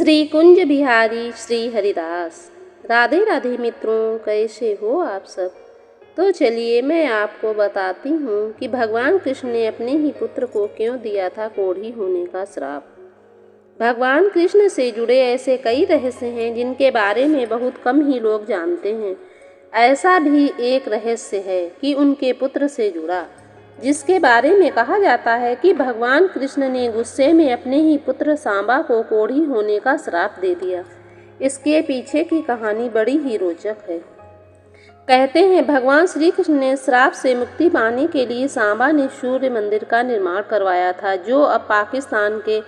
श्री कुंज बिहारी श्री हरिदास। राधे राधे मित्रों, कैसे हो आप सब। तो चलिए मैं आपको बताती हूँ कि भगवान कृष्ण ने अपने ही पुत्र को क्यों दिया था कोढ़ी होने का श्राप। भगवान कृष्ण से जुड़े ऐसे कई रहस्य हैं जिनके बारे में बहुत कम ही लोग जानते हैं। ऐसा भी एक रहस्य है कि उनके पुत्र से जुड़ा, जिसके बारे में कहा जाता है कि भगवान कृष्ण ने गुस्से में अपने ही पुत्र सांबा को कोढ़ी होने का श्राप दे दिया। इसके पीछे की कहानी बड़ी ही रोचक है। कहते हैं भगवान श्री कृष्ण ने श्राप से मुक्ति पाने के लिए सांबा ने सूर्य मंदिर का निर्माण करवाया था, जो अब पाकिस्तान के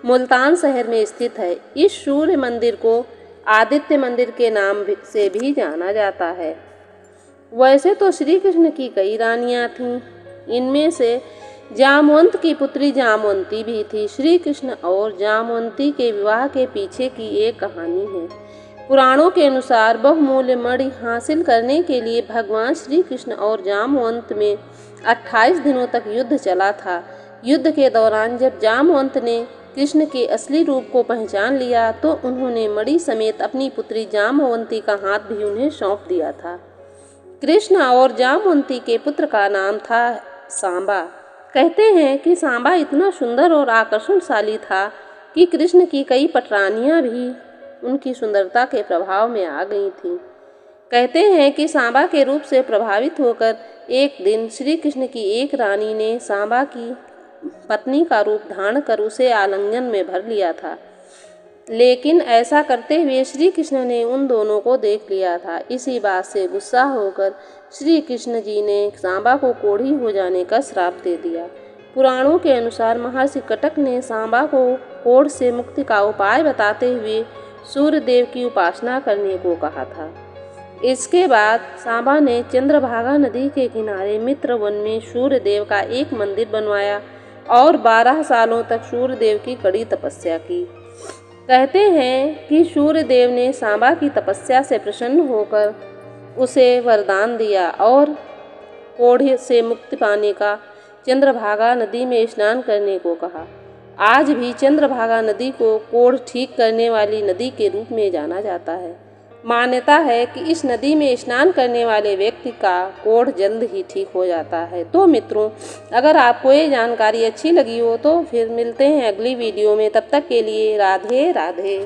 मुल्तान शहर में स्थित है। इस सूर्य मंदिर को आदित्य मंदिर के नाम से भी जाना जाता है। वैसे तो श्री कृष्ण की कई रानियां थीं, इनमें से जामवंत की पुत्री जामवंती भी थी। श्री कृष्ण और जामवंती के विवाह के पीछे की एक कहानी है। पुराणों के अनुसार बहुमूल्य मणि हासिल करने के लिए भगवान श्री कृष्ण और जामवंत में 28 दिनों तक युद्ध चला था। युद्ध के दौरान जब जामवंत ने कृष्ण के असली रूप को पहचान लिया तो उन्होंने मणि समेत अपनी पुत्री जामवंती का हाथ भी उन्हें सौंप दिया था। कृष्ण और जामवंती के पुत्र का नाम था सांबा। कहते हैं कि सांबा इतना सुंदर और आकर्षणशाली था कि कृष्ण की कई पटरानियां भी उनकी सुंदरता के प्रभाव में आ गई थीं। कहते हैं कि सांबा के रूप से प्रभावित होकर एक दिन श्री कृष्ण की एक रानी ने सांबा की पत्नी का रूप धारण कर उसे आलिंगन में भर लिया था। लेकिन ऐसा करते हुए श्री कृष्ण ने उन दोनों को देख लिया था। इसी बात से गुस्सा होकर श्री कृष्ण जी ने सांबा को कोढ़ी हो जाने का श्राप दे दिया। पुराणों के अनुसार महर्षि कटक ने सांबा को कोढ़ से मुक्ति का उपाय बताते हुए सूर्य देव की उपासना करने को कहा था। इसके बाद सांबा ने चंद्रभागा नदी के किनारे मित्र वन में सूर्य देव का एक मंदिर बनवाया और 12 सालों तक सूर्य देव की कड़ी तपस्या की। कहते हैं कि सूर्य देव ने सांबा की तपस्या से प्रसन्न होकर उसे वरदान दिया और कोढ़ी से मुक्ति पाने का चंद्रभागा नदी में स्नान करने को कहा। आज भी चंद्रभागा नदी को कोढ़ ठीक करने वाली नदी के रूप में जाना जाता है। मान्यता है कि इस नदी में स्नान करने वाले व्यक्ति का कोढ़ जल्द ही ठीक हो जाता है। तो मित्रों, अगर आपको ये जानकारी अच्छी लगी हो तो फिर मिलते हैं अगली वीडियो में। तब तक के लिए राधे राधे।